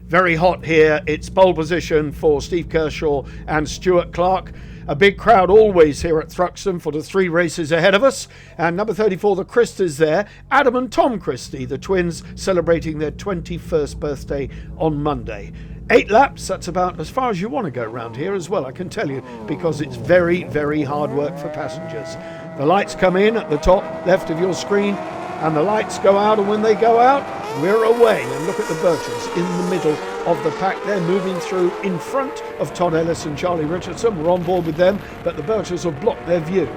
Very hot here. It's pole position for Steve Kershaw and Stuart Clark. A big crowd always here at Thruxton for the 3 races ahead of us. And number 34, the Christies there. Adam and Tom Christie, the twins, celebrating their 21st birthday on Monday. 8 laps, that's about as far as you want to go around here as well, I can tell you, because it's very, very hard work for passengers. The lights come in at the top left of your screen, and the lights go out, and when they go out, we're away. And look at the Birchells in the middle of the pack. They're moving through in front of Todd Ellis and Charlie Richardson. We're on board with them, but the Birchells have blocked their view.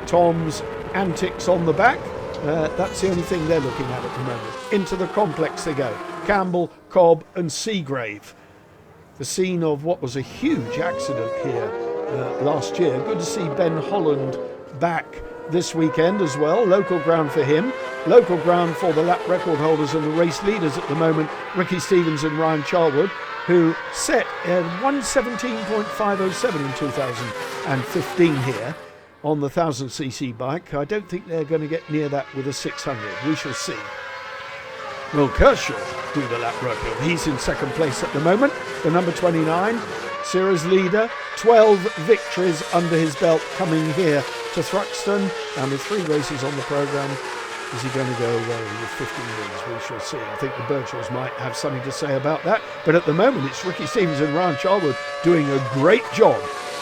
Tom's antics on the back, that's the only thing they're looking at the moment. Into the complex they go. Campbell, Cobb and Seagrave. The scene of what was a huge accident here last year. Good to see Ben Holland back this weekend as well. Local ground for him. Local ground for the lap record holders and the race leaders at the moment, Ricky Stevens and Ryan Charwood, who set 1:17.507 in 2015 here on the 1000cc bike. I don't think they're going to get near that with a 600. We shall see. Will Kershaw do the lap record? He's in second place at the moment. The number 29, Sierra's leader, 12 victories under his belt coming here to Thruxton, and with 3 races on the programme, is he going to go away with 15 wins? We shall see. I think the Birchells might have something to say about that, but at the moment it's Ricky Stevens and Ryan Charwood doing a great job.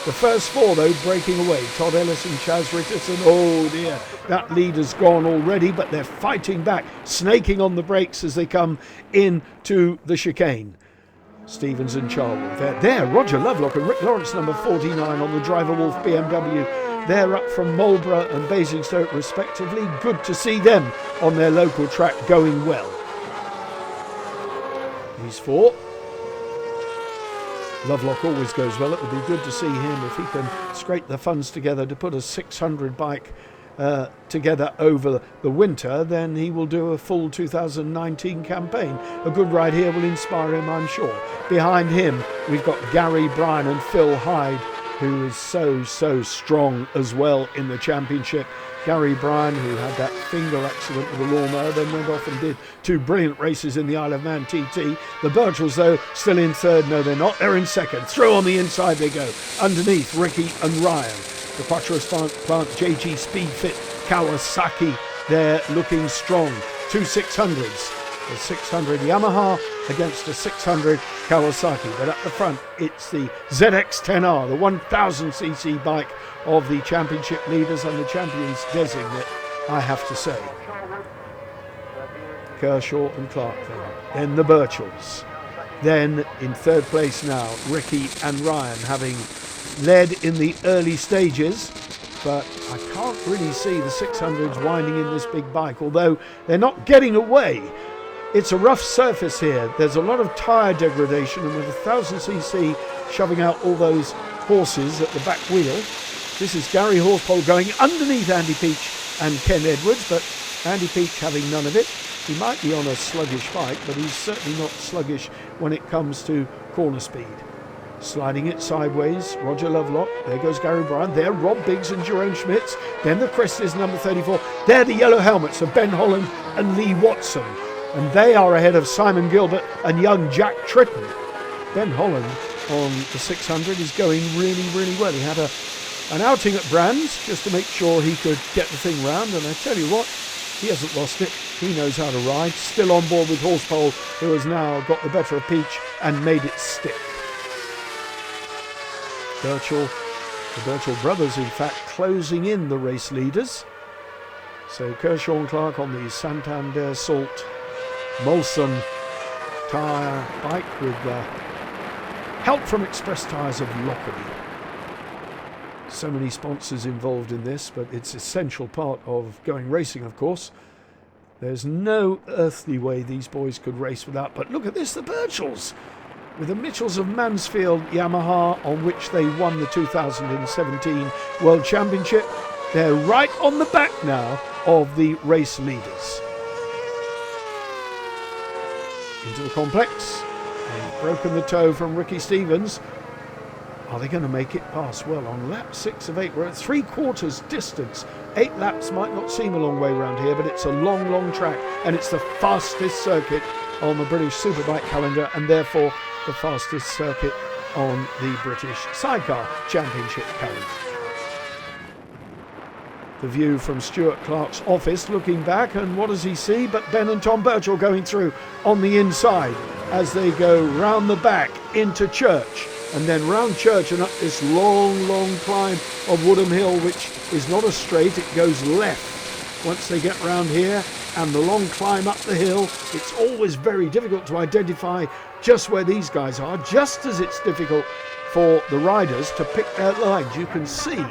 The first 4 though breaking away. Todd Ellis and Chaz Richardson, oh dear, that leader's gone already, but they're fighting back, snaking on the brakes as they come into the chicane. Stevens and Charwood, they're there. Roger Lovelock and Rick Lawrence, number 49 on the Driver Wolf BMW. They're up from Marlborough and Basingstoke respectively. Good to see them on their local track going well. These 4. Lovelock always goes well. It would be good to see him if he can scrape the funds together to put a 600 bike together over the winter. Then he will do a full 2019 campaign. A good ride here will inspire him, I'm sure. Behind him we've got Gary Bryan and Phil Hyde, who is so strong as well in the championship. Gary Bryan, who had that finger accident with the lawnmower, then went off and did 2 brilliant races in the Isle of Man TT. The Birchells, though, still in third. No, they're not. They're in second. Through on the inside they go. Underneath, Ricky and Ryan. The Quattro plant JG Speedfit Kawasaki, they're looking strong. 2 600s. A 600 Yamaha against a 600 Kawasaki. But at the front, it's the ZX-10R, the 1000cc bike of the championship leaders and the champions designate, I have to say. Kershaw and Clark then the Birchells. Then in third place now, Ricky and Ryan, having led in the early stages, but I can't really see the 600s winding in this big bike, although they're not getting away. It's a rough surface here. There's a lot of tyre degradation, and with 1000cc shoving out all those horses at the back wheel, this is Gary Horsepole going underneath Andy Peach and Ken Edwards, but Andy Peach having none of it. He might be on a sluggish bike, but he's certainly not sluggish when it comes to corner speed. Sliding it sideways, Roger Lovelock. There goes Gary Bryan. There, Rob Biggs and Jerome Schmitz. Then the Christies, number 34. There, the yellow helmets of Ben Holland and Lee Watson. And they are ahead of Simon Gilbert and young Jack Tritton. Ben Holland on the 600 is going really, really well. He had an outing at Brands just to make sure he could get the thing round. And I tell you what, he hasn't lost it. He knows how to ride. Still on board with Horsepole, who has now got the better of Peach and made it stick. The Birchall brothers, in fact, closing in the race leaders. So Kershaw and Clark on the Santander Salt Molson tyre bike with help from Express Tyres of Lockerbie. So many sponsors involved in this, but it's an essential part of going racing, of course. There's no earthly way these boys could race without. But look at this, the Birchells, with the Mitchells of Mansfield Yamaha, on which they won the 2017 World Championship. They're right on the back now of the race leaders. Into the complex. They've broken the toe from Ricky Stevens. Are they going to make it past? Well, on lap 6 of 8, we're at 3/4 distance. 8 laps might not seem a long way around here, but it's a long, long track, and it's the fastest circuit on the British Superbike calendar, and therefore the fastest circuit on the British Sidecar Championship calendar. The view from Stuart Clark's office, looking back, and what does he see but Ben and Tom Birchall going through on the inside as they go round the back into Church, and then round Church and up this long climb of Woodham Hill, which is not a straight, it goes left once they get round here, and the long climb up the hill. It's always very difficult to identify just where these guys are, just as it's difficult for the riders to pick their lines. You can see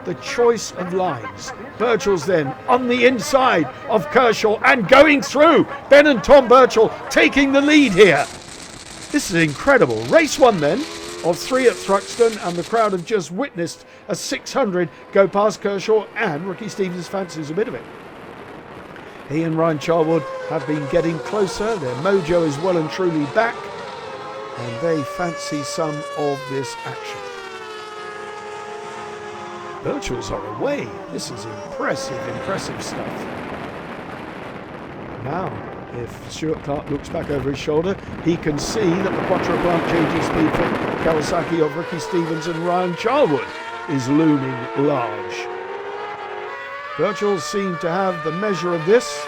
the choice of lines. Birchall's then on the inside of Kershaw and going through. Ben and Tom Birchall taking the lead here. This is incredible. Race 1 then of 3 at Thruxton, and the crowd have just witnessed a 600 go past Kershaw, and Ricky Stevens fancies a bit of it. He and Ryan Charwood have been getting closer. Their mojo is well and truly back, and they fancy some of this action. Birchall's are away. This is impressive stuff. Now, if Stuart Clark looks back over his shoulder, he can see that the Quattro-Plant JG Speedfit Kawasaki of Ricky Stevens and Ryan Charwood is looming large. Birchall seem to have the measure of this.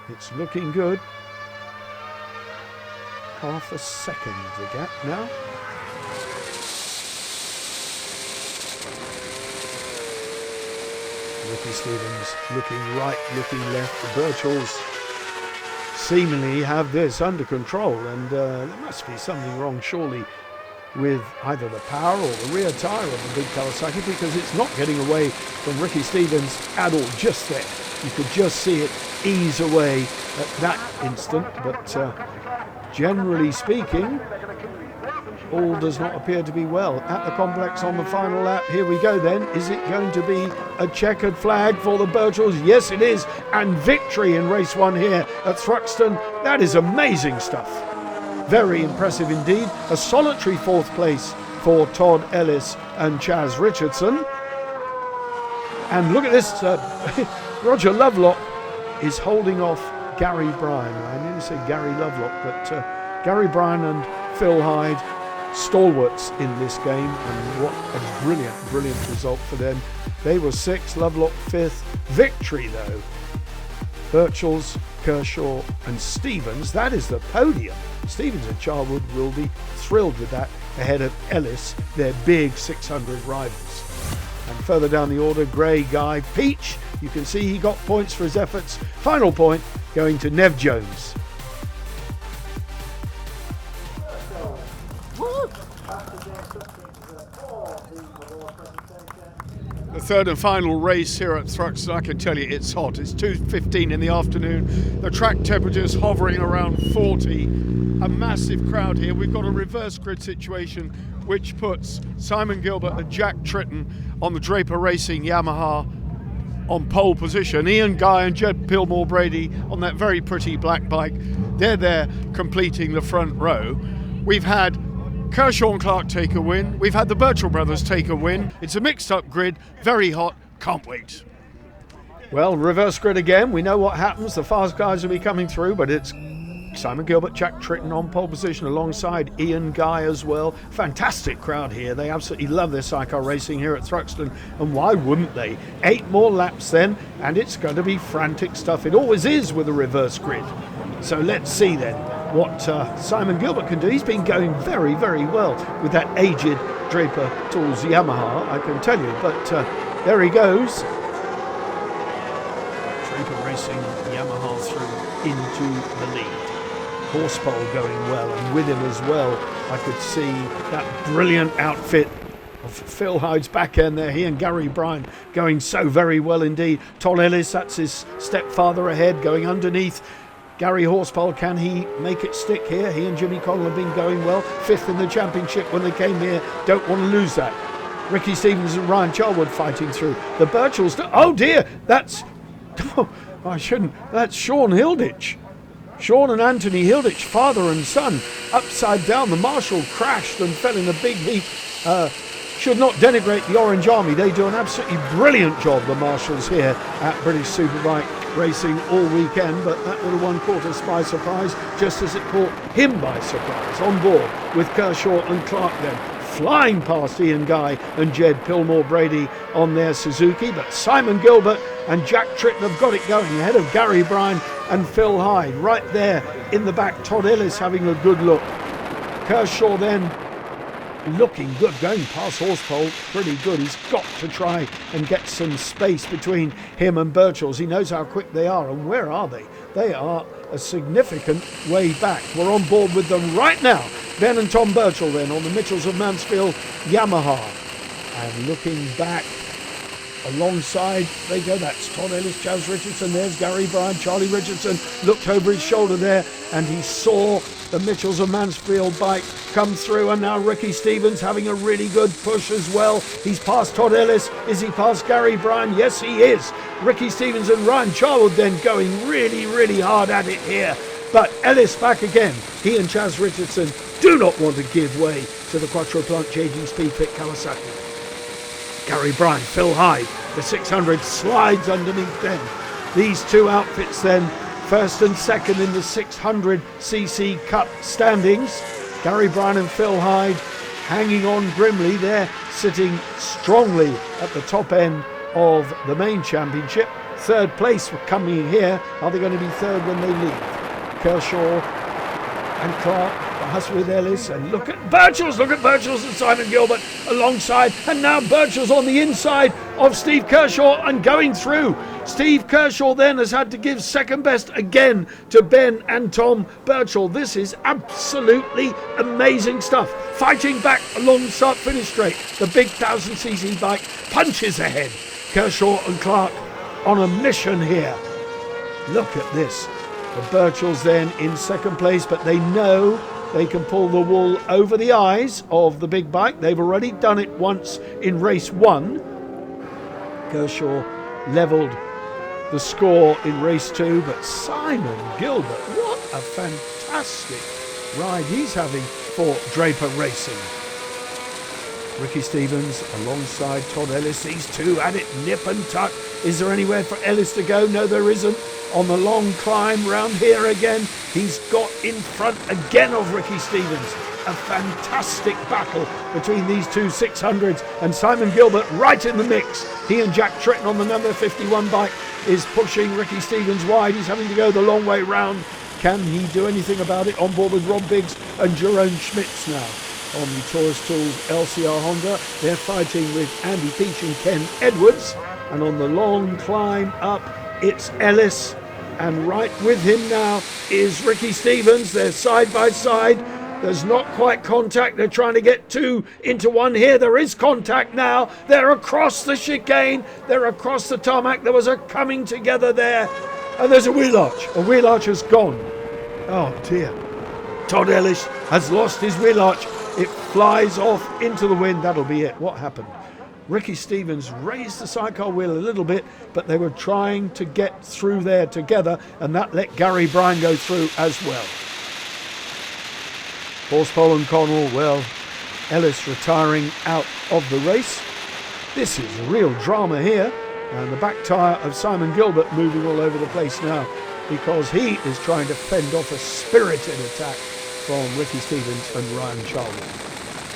It's looking good. Half a second the gap now. Ricky Stevens looking right, looking left. The Birchalls seemingly have this under control, and there must be something wrong surely with either the power or the rear tyre of the big Kawasaki, because it's not getting away from Ricky Stevens at all just there. You could just see it ease away at that instant, but generally speaking, all does not appear to be well at the complex on the final lap. Here we go then. Is it going to be a checkered flag for the Birchalls? Yes, it is. And victory in race 1 here at Thruxton. That is amazing stuff. Very impressive indeed. A solitary 4th place for Todd Ellis and Chaz Richardson. And look at this. Roger Lovelock is holding off Gary Bryan. I nearly said Gary Lovelock, but Gary Bryan and Phil Hyde, stalwarts in this game, and what a brilliant result for them. They were 6th, Lovelock 5th. Victory though, Birchall's, Kershaw and Stevens. That is the podium. Stevens and Charwood will be thrilled with that, ahead of Ellis, their big 600 rivals. And further down the order, Gray, Guy, Peach. You can see he got points for his efforts. Final point going to Nev Jones. The third and final race here at Thruxton. I can tell you it's hot. It's 2:15 in the afternoon. The track temperature is hovering around 40. A massive crowd here. We've got a reverse grid situation which puts Simon Gilbert and Jack Tritton on the Draper Racing Yamaha on pole position. Ian Guy and Jed Pillmore Brady on that very pretty black bike. They're there completing the front row. We've had Kershaw and Clark take a win. We've had the Birchall brothers take a win. It's a mixed up grid, very hot, can't wait. Well, reverse grid again. We know what happens. The fast guys will be coming through, but it's Simon Gilbert, Jack Tritton on pole position alongside Ian Guy as well. Fantastic crowd here. They absolutely love their Sidecar Racing here at Thruxton, and why wouldn't they? 8 more laps then, and it's going to be frantic stuff. It always is with a reverse grid. So let's see then what Simon Gilbert can do. He's been going very well with that aged Draper Tools Yamaha, I can tell you, but there he goes. Draper Racing Yamaha through into the lead. Horsepole going well, and with him as well I could see that brilliant outfit of Phil Hyde's back end there. He and Gary Bryan going so very well indeed. Todd Ellis, that's his stepfather ahead, going underneath Gary Horsepole. Can he make it stick here? He and Jimmy Collin have been going well. 5th in the championship when they came here. Don't want to lose that. Ricky Stevens and Ryan Charwood fighting through. The Birchalls, oh dear, that's, oh, I shouldn't, that's Sean Hilditch. Sean and Anthony Hilditch, father and son, upside down. The Marshal crashed and fell in a big heap. Should not denigrate the Orange Army. They do an absolutely brilliant job, the Marshals here at British Superbike. racing all weekend, but that would have one caught us by surprise, just as it caught him by surprise. On board with Kershaw and Clark then, flying past Ian Guy and Jed Pillmore-Brady on their Suzuki, but Simon Gilbert and Jack Tritton have got it going ahead of Gary Bryan and Phil Hyde. Right there in the back, Todd Ellis having a good look. Kershaw then looking good, going past Horsepole, pretty good. He's got to try and get some space between him and Birchall's. He knows how quick they are, and where are they? They are a significant way back. We're on board with them right now. Ben and Tom Birchall then on the Mitchells of Mansfield Yamaha. And looking back, alongside they go. That's Todd Ellis, Chaz Richardson. There's Gary Bryan. Charlie Richardson looked over his shoulder there and he saw the Mitchells of Mansfield bike come through, and now Ricky Stevens having a really good push as well. He's past Todd Ellis. Is he past Gary Bryan? Yes, he is. Ricky Stevens and Ryan Charwood then going really hard at it here. But Ellis back again. He and Chaz Richardson do not want to give way to the Quattro-Plant changing speed fit Kawasaki. Gary Bryan, Phil Hyde, the 600 slides underneath them. These two outfits then, first and second in the 600cc Cup standings. Gary Bryan and Phil Hyde hanging on grimly. They're sitting strongly at the top end of the main championship. Third place for coming in here. Are they going to be third when they leave? Kershaw and Clark, us with Ellis, and look at Birchall's and Simon Gilbert alongside, and now Birchall's on the inside of Steve Kershaw and going through. Steve Kershaw then has had to give second best again to Ben and Tom Birchall. This is absolutely amazing stuff. Fighting back alongside finish straight. The big 1000cc bike punches ahead. Kershaw and Clark on a mission here. Look at this. The Birchalls then in second place, but they know they can pull the wool over the eyes of the big bike. They've already done it once in race 1. Kershaw levelled the score in race 2, but Simon Gilbert, what a fantastic ride he's having for Draper Racing. Ricky Stevens alongside Todd Ellis, these two at it, nip and tuck. Is there anywhere for Ellis to go? No, there isn't. On the long climb round here again, he's got in front again of Ricky Stevens. A fantastic battle between these two 600s, and Simon Gilbert right in the mix. He and Jack Tritton on the number 51 bike is pushing Ricky Stevens wide. He's having to go the long way round. Can he do anything about it? On board with Rob Biggs and Jerome Schmitz now. On the Taurus Tools LCR Honda, they're fighting with Andy Peach and Ken Edwards. And on the long climb up, it's Ellis, and right with him now is Ricky Stevens. They're side by side. There's not quite contact. They're trying to get two into one here. There is contact now. They're across the chicane. They're across the tarmac. There was a coming together there. And there's a wheel arch. A wheel arch has gone. Oh dear. Todd Ellis has lost his wheel arch. It flies off into the wind. That'll be it. What happened? Ricky Stevens raised the sidecar wheel a little bit, but they were trying to get through there together, and that let Gary Bryan go through as well. Horsepole and Connell, well, Ellis retiring out of the race. This is real drama here, and the back tyre of Simon Gilbert moving all over the place now because he is trying to fend off a spirited attack from Ricky Stevens and Ryan Charwood.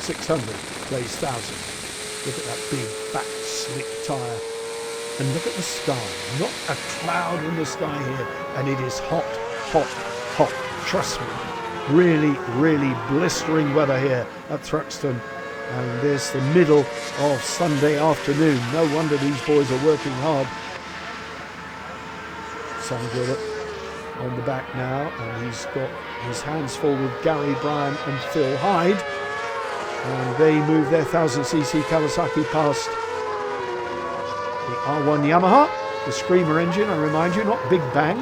600 plays 1000. Look at that big, fat, slick tyre. And look at the sky. Not a cloud in the sky here. And it is hot, hot, hot. Trust me. Really blistering weather here at Thruxton. And there's the middle of Sunday afternoon. No wonder these boys are working hard. Simon Gilbert on the back now. And he's got his hands full with Gary Bryan and Phil Hyde. And they move their 1000cc Kawasaki past the R1 Yamaha, the Screamer engine, I remind you, not Big Bang.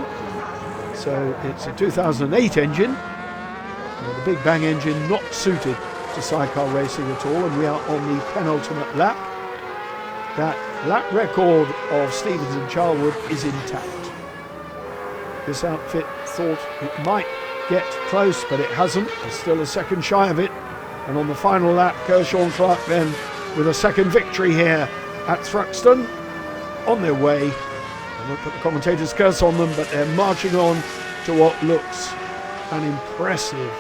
So it's a 2008 engine. And the Big Bang engine not suited to sidecar racing at all, and we are on the penultimate lap. That lap record of Stevens and Charwood is intact. This outfit thought it might get close, but it hasn't. It's still a second shy of it. And on the final lap, Kershaw and Clark then with a second victory here at Thruxton on their way. And won't put the commentator's curse on them, but they're marching on to what looks an impressive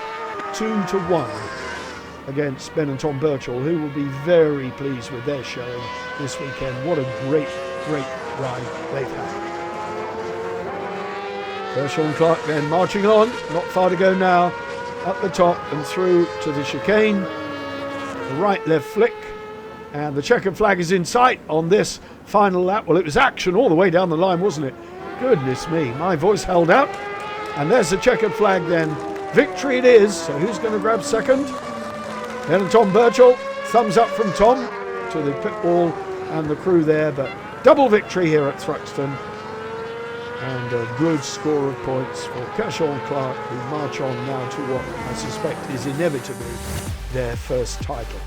2-1 against Ben and Tom Birchall, who will be very pleased with their showing this weekend. What a great ride they've had. Birchall and Clark then marching on, not far to go now, up the top and through to the chicane. The right-left flick, and the checkered flag is in sight on this final lap. Well, it was action all the way down the line, wasn't it? Goodness me, my voice held out. And there's the checkered flag then. Victory it is. So who's going to grab second? Then Tom Birchall. Thumbs up from Tom to the pit wall and the crew there. But double victory here at Thruxton. And a good score of points for Kershaw and Clark, who march on now to what I suspect is inevitably their first title.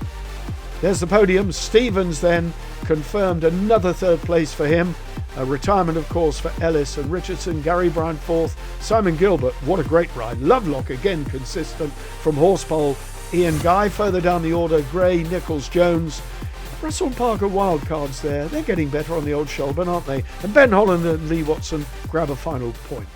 There's the podium. Stevens then confirmed another third place for him. A retirement, of course, for Ellis and Richardson. Gary Bryan fourth. Simon Gilbert, what a great ride. Lovelock again consistent from Horsepole. Ian Guy further down the order. Gray, Nichols, Jones. Russell Parker wildcards there. They're getting better on the old Shelburne, aren't they? And Ben Holland and Lee Watson grab a final point.